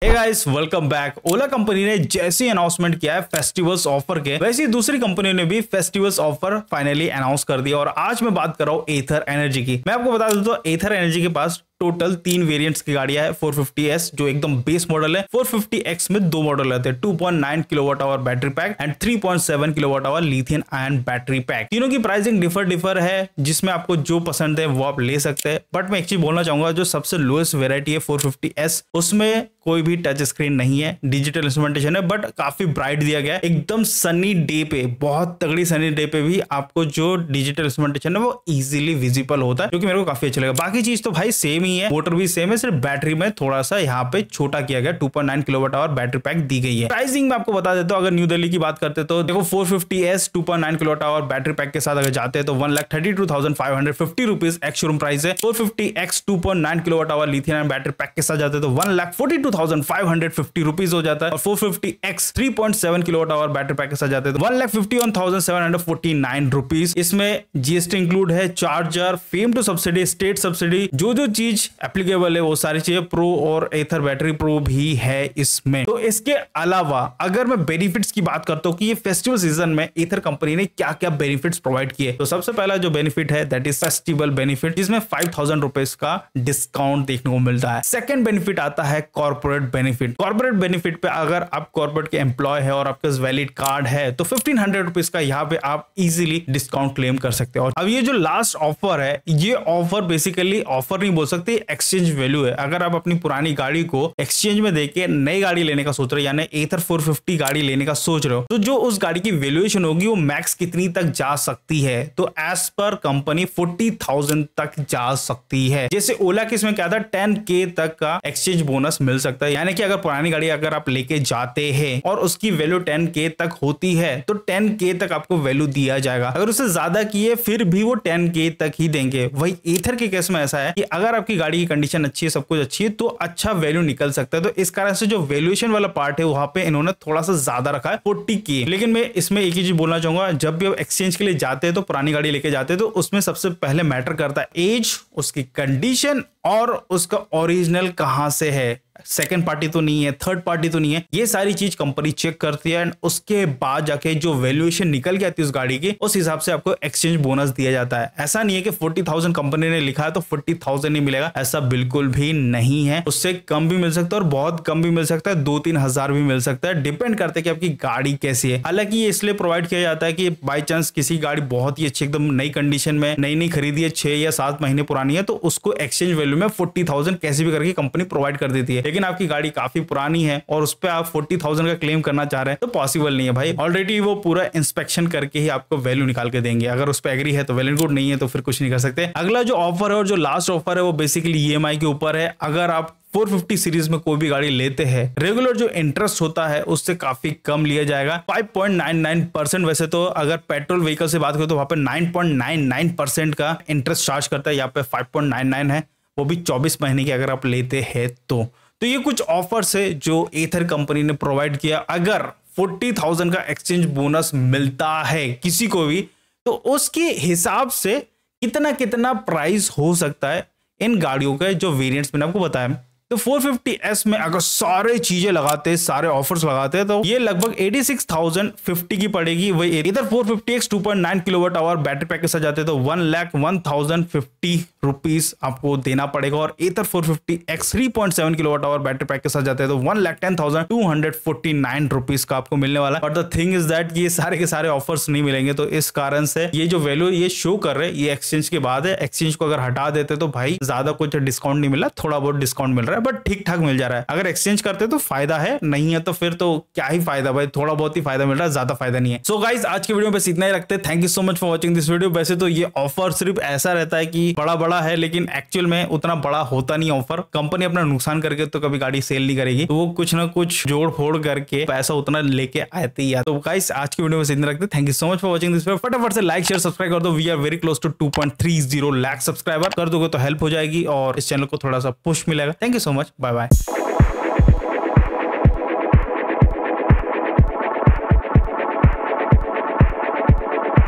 हे guys welcome back. Ola company ने जैसी announcement किया है फेस्टिवल्स ऑफर के, वैसे ही दूसरी कंपनी ने भी फेस्टिवल्स ऑफर फाइनली अनाउंस कर दिया। और आज मैं बात कर रहा हूँ एथर एनर्जी की। मैं आपको बता दूं तो एथर एनर्जी के पास टोटल 3 वेरिएंट्स की गाड़ियां है। 450S जो एकदम बेस मॉडल है, 450X में 2 मॉडल रहते हैं, 2.9 kilowatt hour battery pack and 3.7 kilowatt hour lithium ion battery pack. तीनों की प्राइसिंग डिफर है, जिसमें आपको जो पसंद है वो आप ले सकते हैं। बट मैं एक चीज बोलना चाहूंगा, जो सबसे लोएस्ट वेरायटी है 450S, उसमें कोई भी टच स्क्रीन नहीं है, डिजिटल इंस्ट्रूमेंटेशन है, बट काफी ब्राइट दिया गया है। एकदम सनी डे पे, बहुत तगड़ी सनी डे पे भी आपको जो डिजिटल इंस्ट्रूमेंटेशन है वो इजीली विजिबल होता है, जो कि मेरे को काफी अच्छा लगा। बाकी चीज तो भाई सेम ही है, मोटर भी सेम है, सिर्फ बैटरी में थोड़ा सा यहाँ पे छोटा किया गया, 2.9 किलोवाट आवर बैटरी पैक दी गई है। प्राइसिंग में आपको बता देता हूं, अगर न्यू दिल्ली की बात करते तो देखो 450S 2.9 kilowatt hour battery pack के साथ अगर जाते हैं तो 1,32,550 रुपीज एक्स शोरूम प्राइस है। 450X 2.9 kilowatt hour lithium battery pack के साथ जाते हैं तो 1,42,550 रुपीज हो जाता है। और 450X 3.7 kilowatt hour battery pack के साथ जाते हैं तो 1,51,749 रुपीज। इसमें जीएसटी इंक्लूड है, charger, FAME two subsidy, state subsidy, जो चीज एप्लीकेबल है वो सारी चीजें प्रो और एथर बैटरी प्रो भी है इसमें। तो इसके अलावा अगर मैं बेनिफिट्स की बात करता हूं कि ये फेस्टिवल सीजन में एथर कंपनी ने क्या क्या बेनिफिट्स प्रोवाइड किए, तो सबसे पहला जो बेनिफिट है दैट इज फेस्टिवल बेनिफिट, जिसमें 5,000 रुपीज का डिस्काउंट देखने को मिलता है। सेकंड बेनिफिट आता है कॉर्पोरेट बेनिफिट। कॉर्पोरेट बेनिफिट पे अगर आप कॉर्पोरेट के एम्प्लॉय है और आपके पास वैलिड कार्ड है तो 1,500 रुपीज का यहाँ पे आप इजीली डिस्काउंट क्लेम कर सकते हो। और अब ये जो लास्ट ऑफर है, ये ऑफर बेसिकली ऑफर नहीं बोल सकते, एक्सचेंज वैल्यू है। अगर आप अपनी पुरानी गाड़ी को एक्सचेंज में देके नई गाड़ी लेने का सोच रहे हो, यानी एथर 450 गाड़ी लेने का सोच रहे हो, तो जो उस गाड़ी की वैल्यूएशन होगी वो मैक्स कितनी तक जा सकती है, तो एज पर कंपनी 40,000 तक जा सकती है। जैसे ओला के इसमें क्या था, 10K तक का एक्सचेंज बोनस मिल सकता है। यानी कि अगर पुरानी गाड़ी अगर आप लेके जाते हैं और उसकी वैल्यू 10K तक होती है तो 10K तक आपको वैल्यू दिया जाएगा। अगर उससे ज्यादा की है फिर भी वो 10K तक ही देंगे। वही एथर के केस में ऐसा है कि अगर आपकी गाड़ी की कंडीशन अच्छी है, सब कुछ अच्छी है, तो अच्छा वैल्यू निकल सकता है। तो इस कारण से जो वैल्यूएशन वाला पार्ट है वहां पे इन्होंने थोड़ा सा ज्यादा रखा है, 40K। लेकिन मैं इसमें एक ही चीज बोलना चाहूंगा, जब भी आप एक्सचेंज के लिए जाते हैं तो पुरानी गाड़ी लेके जाते हैं तो उसमें सबसे पहले मैटर करता है एज, उसकी कंडीशन और उसका ओरिजिनल कहां से है, सेकंड पार्टी तो नहीं है, थर्ड पार्टी तो नहीं है। ये सारी चीज कंपनी चेक करती है एंड उसके बाद जाके जो वैल्यूएशन निकल के आती है उस गाड़ी की, उस हिसाब से आपको एक्सचेंज बोनस दिया जाता है। ऐसा नहीं है कि 40,000 कंपनी ने लिखा है तो 40,000 नहीं मिलेगा, ऐसा बिल्कुल भी नहीं है। उससे कम भी मिल सकता है और बहुत कम भी मिल सकता है, 2-3 हजार भी मिल सकता है, डिपेंड करता है कि आपकी गाड़ी कैसी है। हालांकि ये इसलिए प्रोवाइड किया जाता है कि बाई चांस किसी गाड़ी बहुत ही अच्छी एकदम नई कंडीशन में नई खरीदी है, 6 या 7 महीने पुरानी है, तो उसको एक्सचेंज वैल्यू में 40,000 कैसे भी करके कंपनी प्रोवाइड कर देती है। लेकिन आपकी गाड़ी काफी पुरानी है और उस पर आप 40,000 का क्लेम करना चाह रहे हैं तो पॉसिबल नहीं है भाई। ऑलरेडी वो पूरा इंस्पेक्शन करके ही आपको वैल्यू निकाल के देंगे। अगर उस पर एग्री है तो वेल एंड गुड, नहीं है तो फिर कुछ नहीं कर सकते। अगला जो ऑफर है और जो लास्ट ऑफर है वो बेसिकली EMI के ऊपर है। अगर आप 450 सीरीज में कोई भी गाड़ी लेते हैं, रेगुलर जो इंटरेस्ट होता है उससे काफी कम लिया जाएगा, 5.99%। वैसे तो अगर पेट्रोल व्हीकल से बात करें तो वहां पे 9.99% का इंटरेस्ट चार्ज करता है, यहाँ पे 5.99 है, वो भी 24 महीने की अगर आप लेते हैं तो ये कुछ ऑफर्स है जो एथर कंपनी ने प्रोवाइड किया। अगर 40,000 का एक्सचेंज बोनस मिलता है किसी को भी, तो उसके हिसाब से कितना प्राइस हो सकता है इन गाड़ियों के जो वेरिएंट्स मैंने आपको बताया। तो 450S में अगर सारे चीजें लगाते हैं, सारे ऑफर्स लगाते हैं, तो ये लगभग 86,050 की पड़ेगी। वही इधर 450X 2.9 kilowatt hour battery pack के साथ जाते हैं तो 1,01,050 रुपीज आपको देना पड़ेगा। और इधर 450X 3.7 kilowatt hour battery pack के साथ जाते हैं तो 1,10,249 रुपीज का आपको मिलने वाला है। और द थिंग इज दैट ये सारे के सारे ऑफर्स नहीं मिलेंगे, तो इस कारण से ये जो वैल्यू ये शो कर रहे हैं ये एक्सचेंज के बाद है। एक्सचेंज को अगर हटा देते तो भाई ज्यादा कुछ डिस्काउंट नहीं मिला, थोड़ा बहुत डिस्काउंट मिल रहा है, बट ठीक ठाक मिल जा रहा है। अगर एक्सचेंज करते तो फायदा है, नहीं है तो फिर तो क्या ही फायदा भाई, थोड़ा बहुत ही फायदा मिल रहा है, ज्यादा फायदा नहीं है। सो गाइस आज के वीडियो में बस इतना ही रखते हैं। Thank you so much for watching this video. वैसे तो ये ऑफर सिर्फ ऐसा रहता है कि बड़ा है, लेकिन एक्चुअल में उतना बड़ा होता नहीं ऑफर। कंपनी अपना नुकसान करके तो कभी गाड़ी सेल नहीं करेगी, तो वो कुछ ना कुछ जोड़ फोड़ करके पैसा उतना लेके आते ही। तो गाइस आज के वीडियो में इतना रखते हैं। Thank you so much for watching this video. फटाफट से लाइक शेयर सब्सक्राइब कर दो। We are very close to 2.30 lakh subscriber. कर दोगे तो हेल्प हो जाएगी और इस चैनल को थोड़ा सा पुश मिलेगा। Thank you so much, bye bye.